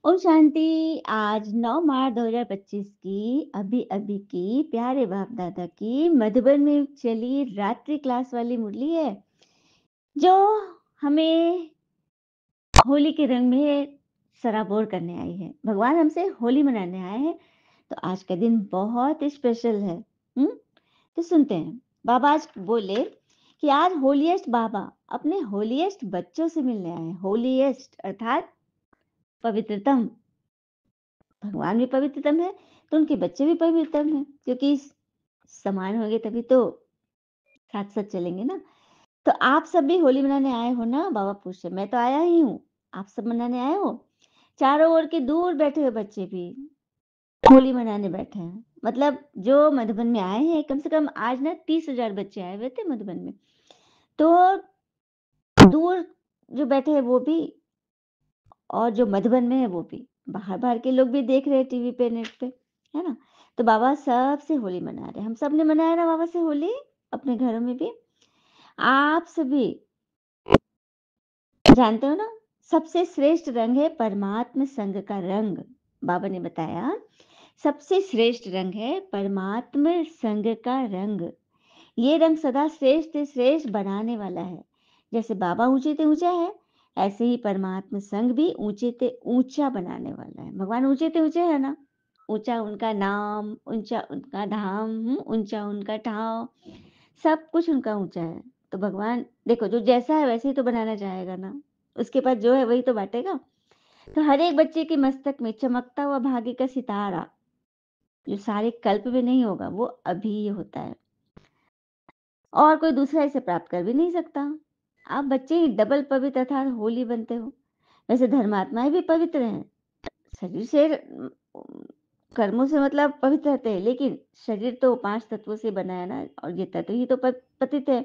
ओम शांति। आज 9 मार्च 2025 की अभी-अभी की प्यारे बाप दादा की मधुबन में चली रात्रि क्लास वाली मुरली है, जो हमें होली के रंग में सराबोर करने आई है। भगवान हमसे होली मनाने आए हैं, तो आज का दिन बहुत स्पेशल है। तो सुनते हैं। बाबा आज बोले कि आज होलीएस्ट बाबा अपने होलीएस्ट बच्चों से मिलने आए हैं। होलीएस्ट अर्थात पवित्रतम। भगवान भी पवित्रतम है, तो उनके बच्चे भी पवित्रतम हैं, क्योंकि समान होंगे तभी तो साथ-साथ चलेंगे ना। तो आप सब भी होली मनाने आए हो ना? बाबा पूछ रहे। मैं तो आया ही हूँ, आप सब मनाने आए हो? चारों ओर के दूर बैठे हुए बच्चे भी होली मनाने बैठे हैं। मतलब जो मधुबन में आए हैं, कम से कम आज ना 30,000 बच्चे आए हुए थे मधुबन में। तो दूर जो बैठे हैं वो भी, और जो मधुबन में है वो भी। बाहर-बाहर के लोग भी देख रहे हैं टीवी पे, नेट पे, है ना? तो बाबा सबसे होली मना रहे हैं। हम सब ने मनाया ना बाबा से होली, अपने घरों में भी। आप सभी जानते हो ना, सबसे श्रेष्ठ रंग है परमात्म संग का रंग। बाबा ने बताया, सबसे श्रेष्ठ रंग है परमात्म संग का रंग। ये रंग सदा श्रेष्ठ से श्रेष्ठ बनाने वाला है। जैसे बाबा ऊंचे थे ऊंचा है, ऐसे ही परमात्मा संग भी ऊंचे ते ऊंचा बनाने वाला है। भगवान ऊंचे ते ऊंचे है ना, ऊंचा उनका नाम, ऊंचा उनका धाम, ऊंचा उनका ठाव, सब कुछ उनका ऊंचा है। तो भगवान देखो, जो जैसा है वैसे ही तो बनाना चाहेगा ना, उसके पास जो है वही तो बांटेगा। तो हर एक बच्चे के मस्तक में चमकता हुआ भाग्य का सितारा, जो सारे कल्प में नहीं होगा, वो अभी होता है, और कोई दूसरा इसे प्राप्त कर भी नहीं सकता। आप बच्चे ही डबल पवित्र अर्थात होली बनते हो। वैसे धर्मात्माएं भी पवित्र हैं, शरीर से कर्मों से मतलब पवित्र रहते हैं, लेकिन शरीर तो 5 तत्वों से बना है ना, और ये तत्व ही तो पतित है,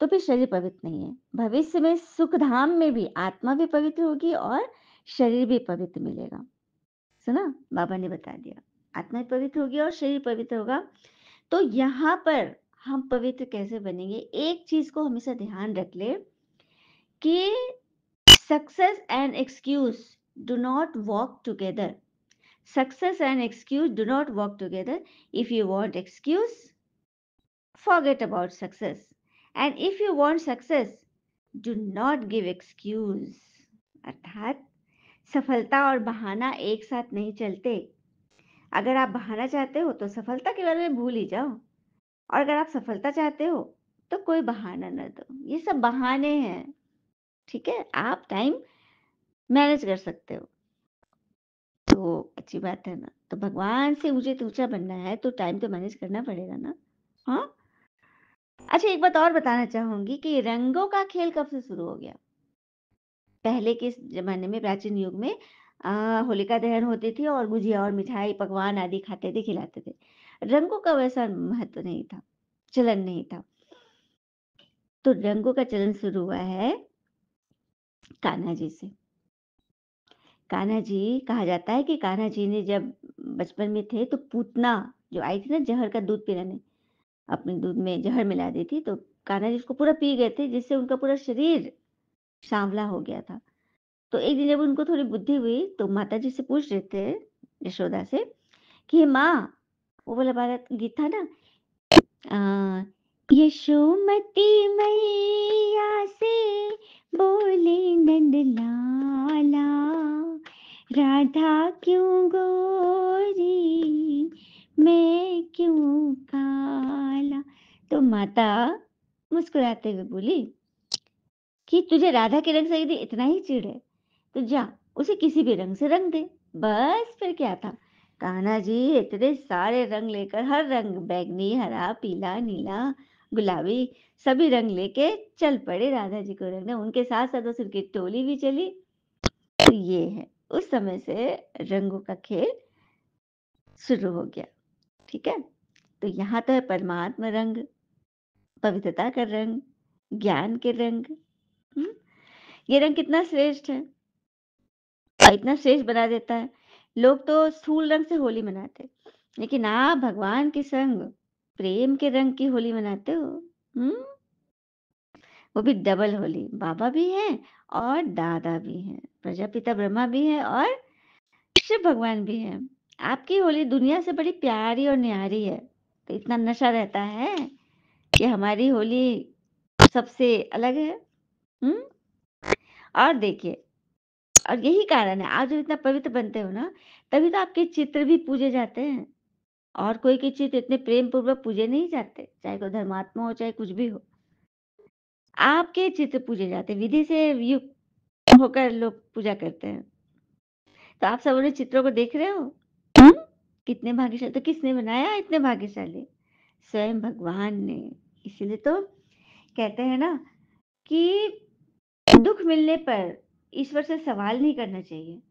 तो फिर शरीर पवित्र नहीं है। भविष्य में सुख धाम में भी आत्मा भी पवित्र होगी और शरीर भी पवित्र मिलेगा। सुना, बाबा ने बता दिया, आत्मा भी पवित्र होगी और शरीर पवित्र होगा। तो यहाँ पर हम पवित्र कैसे बनेंगे? एक चीज को हमेशा ध्यान रख ले कि success and excuse do not walk together. Success and excuse do not walk together. If you want excuse, forget about success, and if you want success, do not give excuse। अर्थात सफलता और बहाना एक साथ नहीं चलते। अगर आप बहाना चाहते हो तो सफलता के बारे में भूल ही जाओ, और अगर आप सफलता चाहते हो तो कोई बहाना न दो। ये सब बहाने हैं, ठीक है? आप टाइम मैनेज कर सकते हो, तो अच्छी बात है ना। तो भगवान से ऊंचे तो ऊंचा बनना है, तो टाइम तो मैनेज करना पड़ेगा ना। हाँ। अच्छा, एक बात और बताना चाहूंगी कि रंगों का खेल कब से शुरू हो गया। पहले के जमाने में, प्राचीन युग में, होलिका दहन होती थी और गुजिया और मिठाई पकवान आदि खाते थे, खिलाते थे। रंगों का वैसा महत्व नहीं था, चलन नहीं था। तो रंगों का चलन शुरू हुआ है कान्हा जी से। कान्हा जी, कहा जाता है कि कान्हा जी ने जब बचपन में थे तो पूतना जो आई थी ना जहर का दूध पिलाने, अपने दूध में जहर मिला दी थी, तो कान्हा जी उसको पूरा पी गए थे, जिससे उनका पूरा शरीर सांवला हो गया था। तो एक दिन जब उनको थोड़ी बुद्धि हुई तो माता जी से पूछ रहे थे, यशोदा से, कि माँ, वो वाला भारत गीत था ना, आ, यशोमती मैया से बोले नंद लाला, राधा क्यों गोरी, मैं क्यों काला। तो माता मुस्कुराते हुए बोली कि तुझे राधा के रंग से यदि इतना ही चिढ़ है, तो जा उसे किसी भी रंग से रंग दे। बस फिर क्या था, कान्हा जी इतने सारे रंग लेकर, हर रंग, बैगनी, हरा, पीला, नीला, गुलाबी, सभी रंग लेके चल पड़े राधा जी को रंगने। उनके साथ साथ उस उनकी टोली भी चली। तो ये है, उस समय से रंगों का खेल शुरू हो गया। ठीक है। तो यहाँ तो है परमात्मा रंग, पवित्रता का रंग, ज्ञान के रंग। हम्म, ये रंग कितना श्रेष्ठ है और इतना श्रेष्ठ बना देता है। लोग तो स्थूल रंग से होली मनाते, लेकिन आप भगवान के संग प्रेम के रंग की होली मनाते हो। हम्म, वो भी डबल होली। बाबा भी हैं और दादा भी हैं, प्रजापिता ब्रह्मा भी हैं और शिव भगवान भी हैं। आपकी होली दुनिया से बड़ी प्यारी और न्यारी है, तो इतना नशा रहता है कि हमारी होली सबसे अलग है। हुँ? और देखिए, और यही कारण है, आप जब इतना पवित्र बनते हो ना, तभी तो आपके चित्र भी पूजे जाते हैं। और कोई के चित्र इतने प्रेम पूर्वक पूजे नहीं जाते, चाहे कोई धर्मात्मा हो, चाहे कुछ भी हो। आपके चित्र पूजे जाते हैं, विधि से युक्त होकर लोग पूजा करते हैं। तो आप सब उन्हें चित्रों को देख रहे हो? हुँ? कितने भाग्यशाली, तो किसने बनाया इतने भाग्यशाली? स्वयं भगवान ने। इसीलिए तो कहते हैं ना कि दुःख मिलने पर ईश्वर से सवाल नहीं करना चाहिए।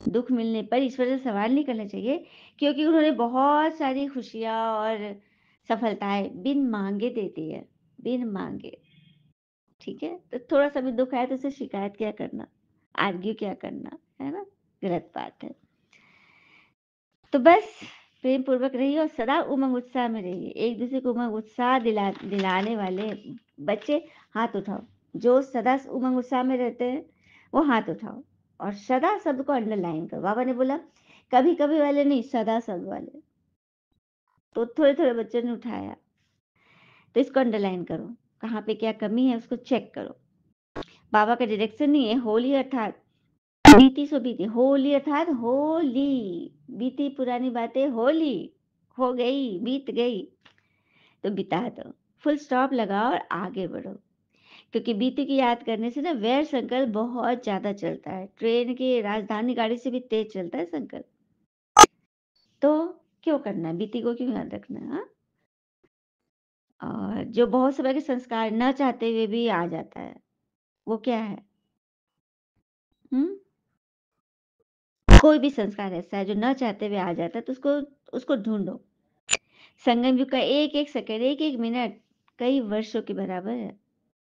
दुःख मिलने पर ईश्वर से सवाल नहीं करना चाहिए, क्योंकि उन्होंने बहुत सारी खुशियाँ और सफलताएँ बिन माँगे दे दी है, बिन माँगे, ठीक है? तो थोड़ा-सा भी दुःख आए तो उससे शिकायत क्या करना, आर्ग्यू क्या करना, है ना? गलत बात है। तो बस प्रेम पूर्वक रहिए और सदा उमंग उत्साह में रहिए। एक-दूसरे को उमंग उत्साह दिलाने वाले बच्चे हाथ उठाओ। जो सदा उमंग उत्साह में रहते हैं, वो हाथ उठाओ और सदा शब्द को अंडरलाइन करो। बाबा ने बोला, कभी-कभी वाले नहीं, सदा शब्द वाले। तो थोड़े-थोड़े बच्चों ने उठाया, तो इसको अंडरलाइन करो। कहाँ पे क्या कमी है उसको चेक करो। बाबा का डायरेक्शन नहीं है, होली अर्थात बीती सो बीती, होली अर्थात होली, बीती पुरानी बातें होली, हो गई, बीत गई, तो बिता दो। फुल स्टॉप लगाओ और आगे बढ़ो। क्योंकि बीती की याद करने से ना वैर संकल्प बहुत ज़्यादा चलता है। ट्रेन की राजधानी गाड़ी से भी तेज़ चलता है संकल्प। तो क्यों करना है? बीती को क्यों याद रखना है, हाँ? और जो बहुत समय के संस्कार ना चाहते हुए भी आ जाता है, वो क्या है? हुँ? कोई भी संस्कार ऐसा है जो ना चाहते हुए आ जाता है, तो उसको उसको ढूँढो। संगम युग का एक-एक सेकंड, एक-एक मिनट कई वर्षों के बराबर है,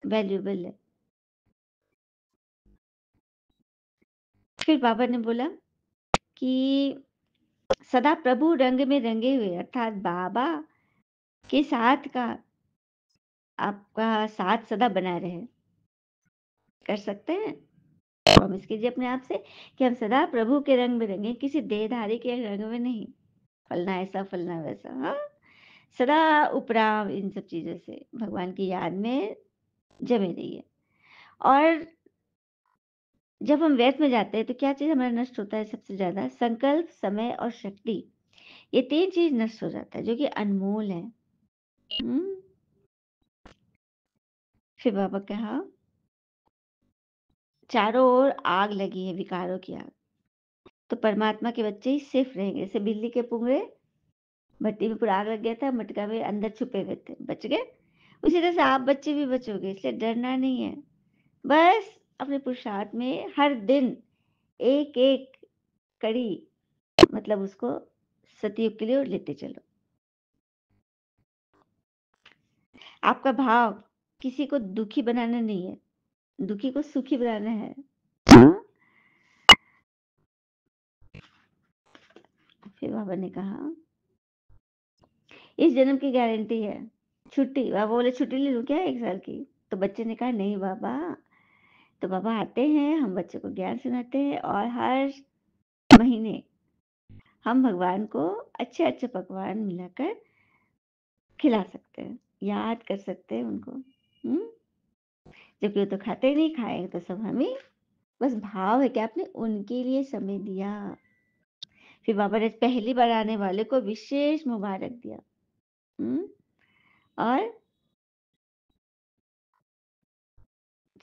वैल्यूएबल है। फिर बाबा ने बोला कि सदा प्रभु रंग में रंगे हुए अर्थात बाबा के साथ का आपका साथ सदा बना रहे। कर सकते हैं? प्रॉमिस कीजिए अपने आप से कि हम सदा प्रभु के रंग में रंगे, किसी देहधारी के रंग में नहीं। फलना ऐसा, फलना वैसा, हाँ? सदा उपराम इन सब चीज़ों से भगवान की याद में जमे रहिए। और जब हम व्यर्थ में जाते हैं तो क्या चीज़ हमारा नष्ट होता है सबसे ज़्यादा? संकल्प, समय और शक्ति। ये 3 चीज़ नष्ट हो जाता है जो कि अनमोल है। हुँ? फिर बाबा कहा, चारों ओर आग लगी है, विकारों की आग। तो परमात्मा के बच्चे ही सेफ रहेंगे। जैसे बिल्ली के पुंगड़े, भट्टी में पूरा आग लग गया था, मटका में अंदर छुपे हुए थे, बच गए। उसी तरह से आप बच्चे भी बचोगे, इसलिए डरना नहीं है। बस अपने पुरुषार्थ में हर दिन एक-एक कड़ी, मतलब उसको सतयुग के लिए लेते चलो। आपका भाव किसी को दुखी बनाना नहीं है, दुखी को सुखी बनाना है। हाँ? फिर बाबा ने कहा, इस जन्म की गारंटी है। छुट्टी, बाबा बोले छुट्टी ले लूँ क्या 1 साल की? तो बच्चे ने कहा नहीं बाबा। तो बाबा आते हैं, हम बच्चों को ज्ञान सुनाते हैं और हर महीने हम भगवान को अच्छे-अच्छे पकवान मिलाकर खिला सकते हैं, याद कर सकते हैं उनको। हुँ? जबकि वो तो खाते ही नहीं, खाएँगे तो सब हम ही। बस भाव है कि आपने उनके लिए समय दिया। फिर बाबा ने पहली बार आने वाले को विशेष मुबारक दिया। हुँ? और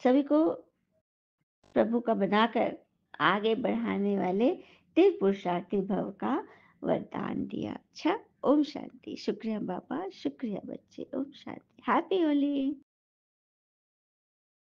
सभी को प्रभु का बनाकर आगे बढ़ाने वाले दिव्य पुरुषार्थी भव का वरदान दिया। अच्छा, ओम शांति। शुक्रिया बाबा, शुक्रिया बच्चे। ओम शांति। हैप्पी होली।